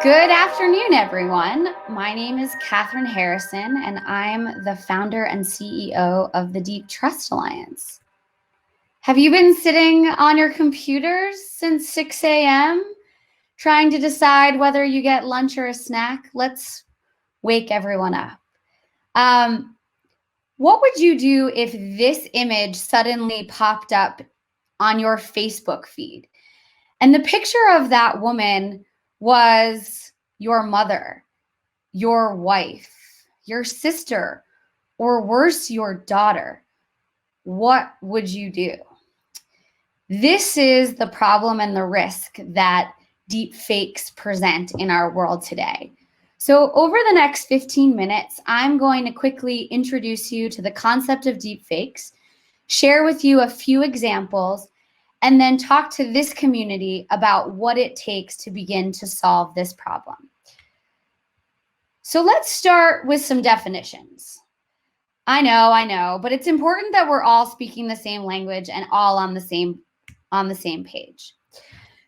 Good afternoon, everyone. My name is Kathryn Harrison, and I'm the founder and CEO of the DeepTrust Alliance. Have you been sitting on your computers since 6 a.m. trying to decide whether you get lunch or a snack? Let's wake everyone up. What would you do if this image suddenly popped up on your Facebook feed? And the picture of that woman was your mother, your wife, your sister, or worse, your daughter. What would you do? This is the problem and the risk that deep fakes present in our world today. So over the next 15 minutes, I'm going to quickly introduce you to the concept of deep fakes, share with you a few examples, and then talk to this community about what it takes to begin to solve this problem. So let's start with some definitions. I know, but it's important that we're all speaking the same language and all on the same page.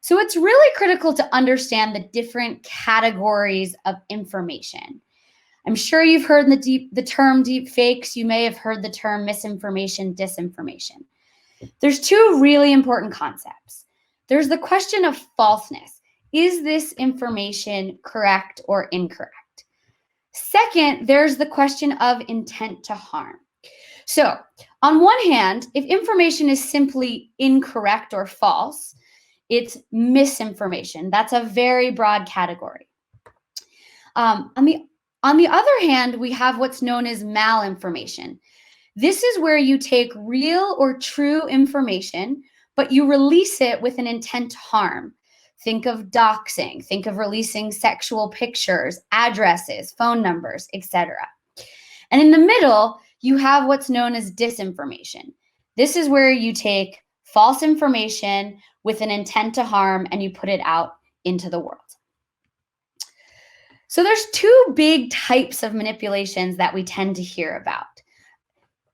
So it's really critical to understand the different categories of information. I'm sure you've heard the term deep fakes. You may have heard the term misinformation, disinformation. There's two really important concepts. There's the question of falseness. Is this information correct or incorrect? Second, there's the question of intent to harm. So on one hand, if information is simply incorrect or false, it's misinformation. That's a very broad category. On the other hand, we have what's known as malinformation. This is where you take real or true information, but you release it with an intent to harm. Think of doxing, think of releasing sexual pictures, addresses, phone numbers, etc. And in the middle, you have what's known as disinformation. This is where you take false information with an intent to harm and you put it out into the world. So there's two big types of manipulations that we tend to hear about: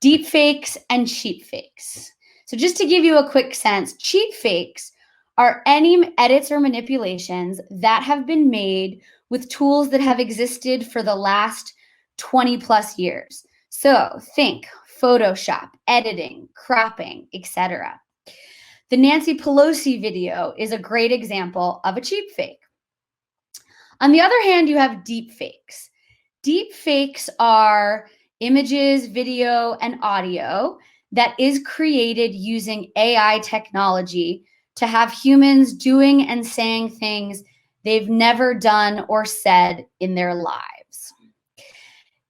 deep fakes and cheap fakes. So just to give you a quick sense, cheap fakes are any edits or manipulations that have been made with tools that have existed for the last 20 plus years. So think Photoshop, editing, cropping, etc. The Nancy Pelosi video is a great example of a cheap fake. On the other hand, you have deep fakes. Deep fakes are images, video, and audio that is created using AI technology to have humans doing and saying things they've never done or said in their lives.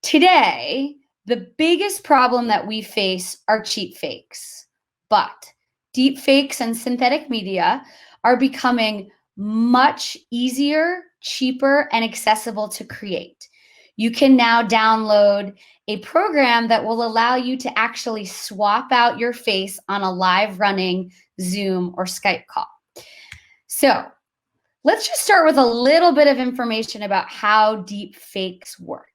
Today, the biggest problem that we face are cheap fakes, but deep fakes and synthetic media are becoming much easier, cheaper, and accessible to create. You can now download a program that will allow you to actually swap out your face on a live running Zoom or Skype call. So let's just start with a little bit of information about how deep fakes work.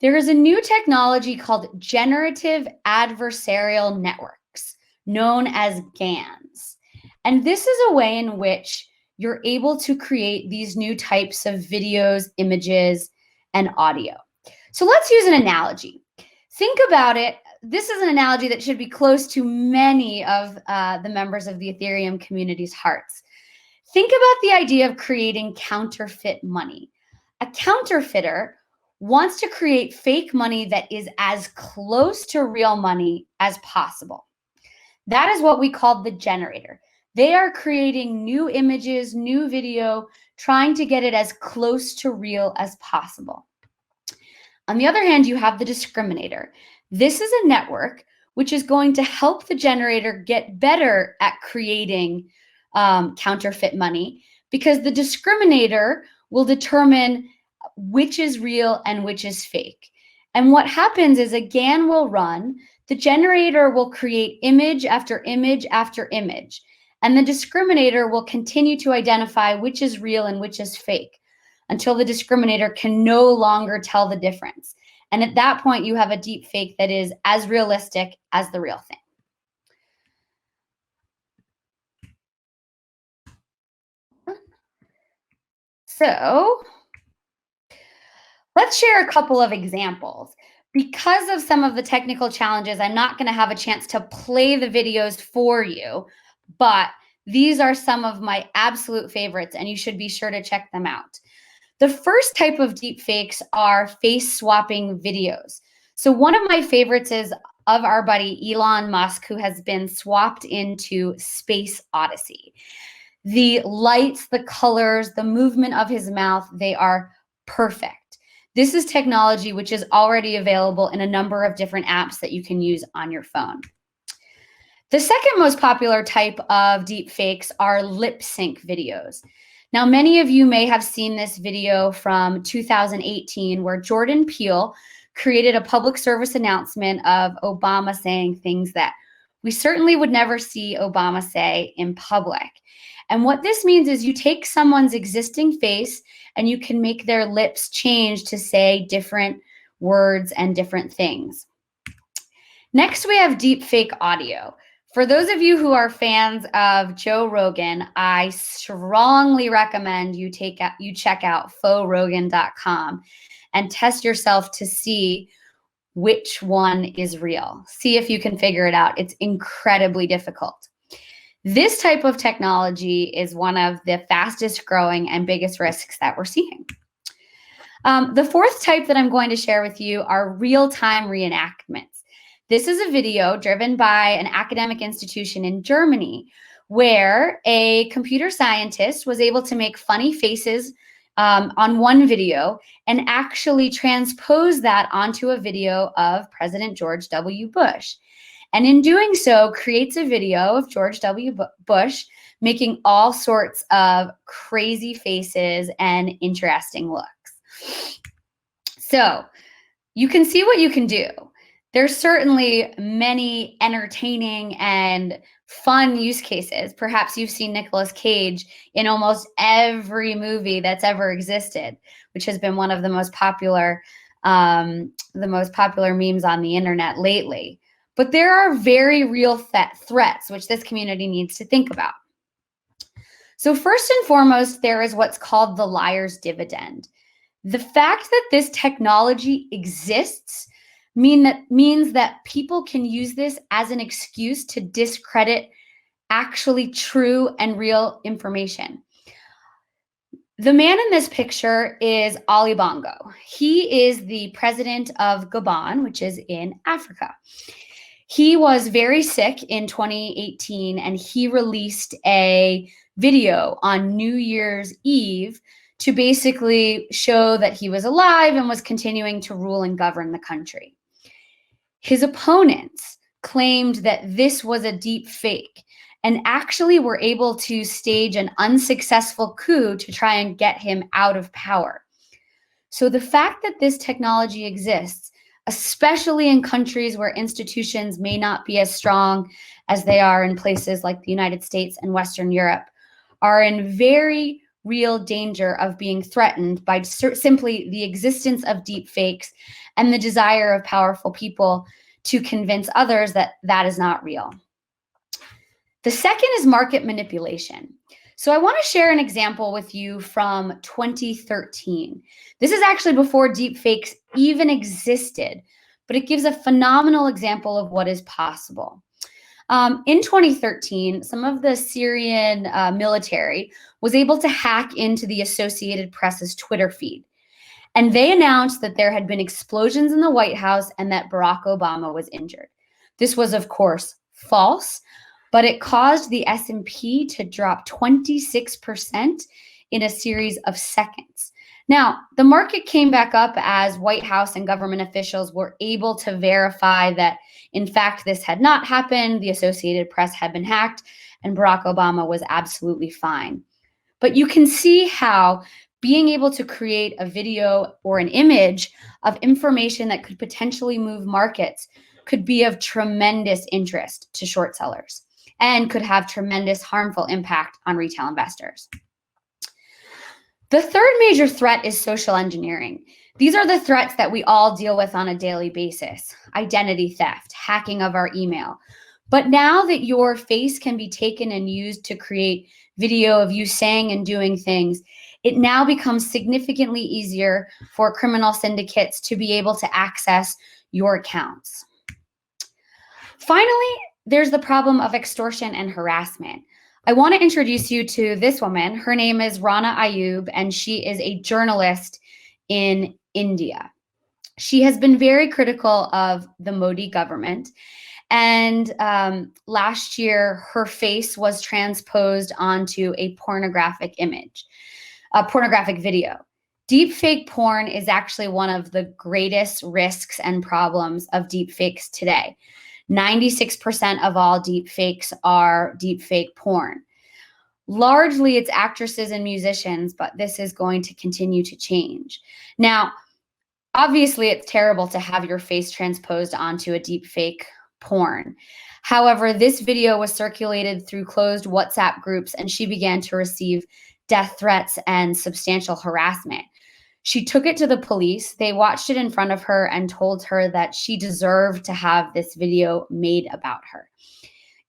There is a new technology called generative adversarial networks, known as GANs. And this is a way in which you're able to create these new types of videos, images, and audio. So let's use an analogy. Think about it. This is an analogy that should be close to many of the members of the Ethereum community's hearts. Think about the idea of creating counterfeit money. A counterfeiter wants to create fake money that is as close to real money as possible. That is what we call the generator. They are creating new images, new video, trying to get it as close to real as possible. On the other hand, you have the discriminator. This is a network which is going to help the generator get better at creating counterfeit money, because the discriminator will determine which is real and which is fake. And what happens is a GAN will run, the generator will create image after image after image, and the discriminator will continue to identify which is real and which is fake until the discriminator can no longer tell the difference. And at that point, you have a deep fake that is as realistic as the real thing. So let's share a couple of examples. Because of some of the technical challenges, I'm not going to have a chance to play the videos for you, but these are some of my absolute favorites, and you should be sure to check them out. The first type of deepfakes are face swapping videos. So one of my favorites is of our buddy Elon Musk, who has been swapped into Space Odyssey. The lights, the colors, the movement of his mouth, they are perfect. This is technology which is already available in a number of different apps that you can use on your phone. The second most popular type of deepfakes are lip sync videos. Now, many of you may have seen this video from 2018 where Jordan Peele created a public service announcement of Obama saying things that we certainly would never see Obama say in public. And what this means is you take someone's existing face and you can make their lips change to say different words and different things. Next, we have deepfake audio. For those of you who are fans of Joe Rogan, I strongly recommend you check out fauxrogan.com and test yourself to see which one is real. See if you can figure it out. It's incredibly difficult. This type of technology is one of the fastest growing and biggest risks that we're seeing. The fourth type that I'm going to share with you are real-time reenactments. This is a video driven by an academic institution in Germany where a computer scientist was able to make funny faces on one video and actually transpose that onto a video of President George W. Bush. And in doing so, creates a video of George W. Bush making all sorts of crazy faces and interesting looks. So you can see what you can do. There's certainly many entertaining and fun use cases. Perhaps you've seen Nicolas Cage in almost every movie that's ever existed, which has been one of the most popular memes on the internet lately. But there are very real threats which this community needs to think about. So first and foremost, there is what's called the liar's dividend. The fact that this technology exists means that people can use this as an excuse to discredit actually true and real information. The man in this picture is Ali Bongo. He is the president of Gabon, which is in Africa. He was very sick in 2018, and he released a video on New Year's Eve to basically show that he was alive and was continuing to rule and govern the country. His opponents claimed that this was a deep fake and actually were able to stage an unsuccessful coup to try and get him out of power. So the fact that this technology exists, especially in countries where institutions may not be as strong as they are in places like the United States and Western Europe, are in very real danger of being threatened by simply the existence of deep fakes and the desire of powerful people to convince others that that is not real. The second is market manipulation. So I want to share an example with you from 2013. This is actually before deepfakes even existed, but it gives a phenomenal example of what is possible. In 2013, some of the Syrian military was able to hack into the Associated Press's Twitter feed. And they announced that there had been explosions in the White House and that Barack Obama was injured. This was, of course, false, but it caused the S&P to drop 26% in a series of seconds. Now, the market came back up as White House and government officials were able to verify that, in fact, this had not happened, the Associated Press had been hacked, and Barack Obama was absolutely fine. But you can see how being able to create a video or an image of information that could potentially move markets could be of tremendous interest to short sellers and could have tremendous harmful impact on retail investors. The third major threat is social engineering. These are the threats that we all deal with on a daily basis: identity theft, hacking of our email. But now that your face can be taken and used to create video of you saying and doing things, it now becomes significantly easier for criminal syndicates to be able to access your accounts. Finally, there's the problem of extortion and harassment. I want to introduce you to this woman. Her name is Rana Ayub, and she is a journalist in India. She has been very critical of the Modi government. And last year, her face was transposed onto a pornographic image, a pornographic video. Deepfake porn is actually one of the greatest risks and problems of deepfakes today. 96% of all deepfakes are deepfake porn. Largely, it's actresses and musicians, but this is going to continue to change. Now, obviously, it's terrible to have your face transposed onto a deepfake porn. However, this video was circulated through closed WhatsApp groups, and she began to receive death threats and substantial harassment. She took it to the police. They watched it in front of her and told her that she deserved to have this video made about her.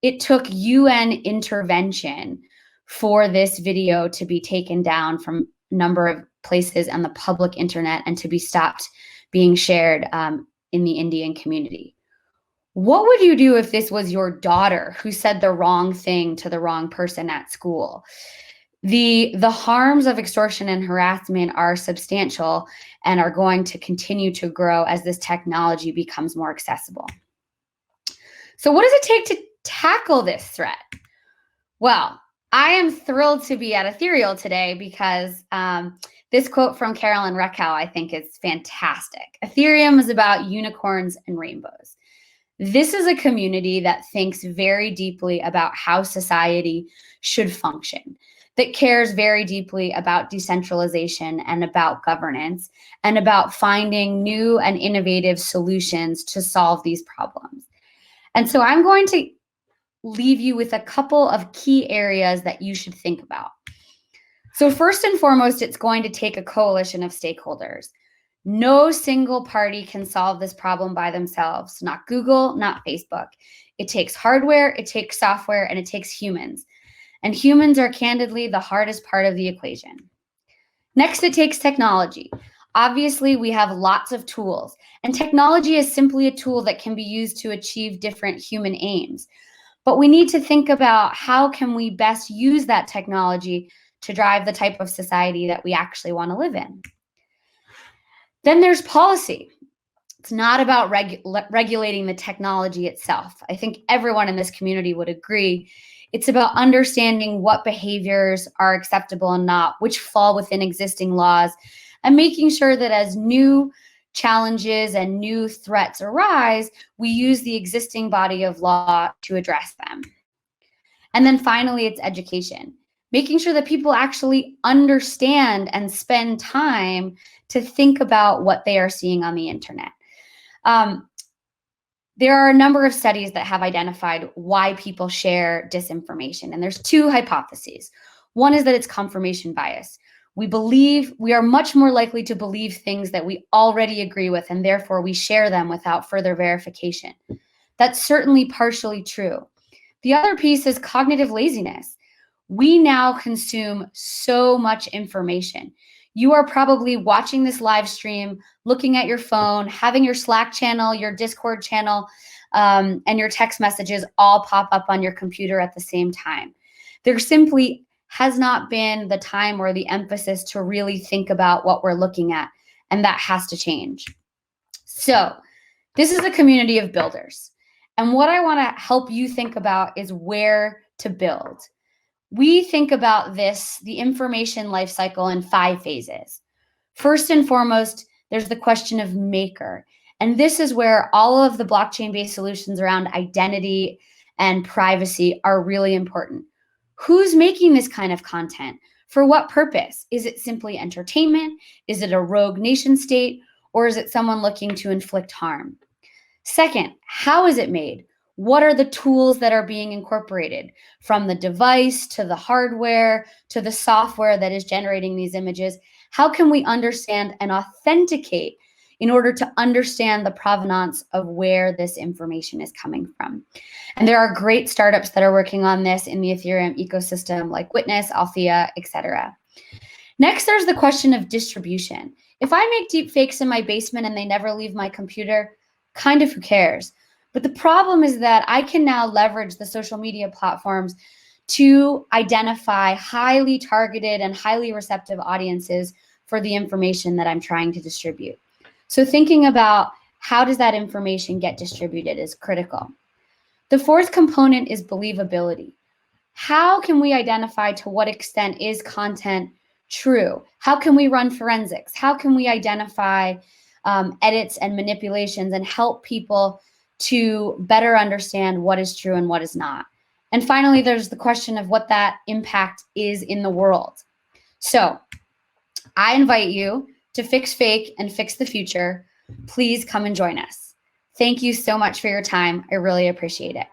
It took UN intervention for this video to be taken down from a number of places on the public internet and to be stopped being shared in the Indian community. What would you do if this was your daughter who said the wrong thing to the wrong person at school? The harms of extortion and harassment are substantial and are going to continue to grow as this technology becomes more accessible. So what does it take to tackle this threat? Well, I am thrilled to be at Ethereal today because this quote from Carolyn Reckow I think is fantastic. Ethereum is about unicorns and rainbows. This is a community that thinks very deeply about how society should function, that cares very deeply about decentralization and about governance and about finding new and innovative solutions to solve these problems. And so I'm going to leave you with a couple of key areas that you should think about. So first and foremost, it's going to take a coalition of stakeholders. No single party can solve this problem by themselves, not Google, not Facebook. It takes hardware, it takes software, and it takes humans. And humans are candidly the hardest part of the equation. Next, it takes technology. Obviously, we have lots of tools, and technology is simply a tool that can be used to achieve different human aims. But we need to think about how can we best use that technology to drive the type of society that we actually want to live in. Then there's policy. It's not about regulating the technology itself. I think everyone in this community would agree. It's about understanding what behaviors are acceptable and not, which fall within existing laws, and making sure that as new challenges and new threats arise, we use the existing body of law to address them. And then finally, it's education, making sure that people actually understand and spend time to think about what they are seeing on the internet. There are a number of studies that have identified why people share disinformation, and there's two hypotheses. One is that it's confirmation bias. We are much more likely to believe things that we already agree with, and therefore we share them without further verification. That's certainly partially true. The other piece is cognitive laziness. We now consume so much information. You are probably watching this live stream, looking at your phone, having your Slack channel, your Discord channel, and your text messages all pop up on your computer at the same time. There simply has not been the time or the emphasis to really think about what we're looking at, and that has to change. So this is a community of builders, and what I want to help you think about is where to build. We think about the information lifecycle in 5 phases. First and foremost, there's the question of maker. And this is where all of the blockchain-based solutions around identity and privacy are really important. Who's making this kind of content? For what purpose? Is it simply entertainment? Is it a rogue nation state? Or is it someone looking to inflict harm? Second, how is it made? What are the tools that are being incorporated, from the device to the hardware to the software that is generating these images? How can we understand and authenticate in order to understand the provenance of where this information is coming from? And there are great startups that are working on this in the Ethereum ecosystem, like Witness, Althea, etc. Next, there's the question of distribution. If I make deep fakes in my basement and they never leave my computer, kind of who cares? But the problem is that I can now leverage the social media platforms to identify highly targeted and highly receptive audiences for the information that I'm trying to distribute. So thinking about how does that information get distributed is critical. The fourth component is believability. How can we identify to what extent is content true? How can we run forensics? How can we identify edits and manipulations and help people to better understand what is true and what is not? And finally, there's the question of what that impact is in the world. So I invite you to fix fake and fix the future. Please come and join us. Thank you so much for your time. I really appreciate it.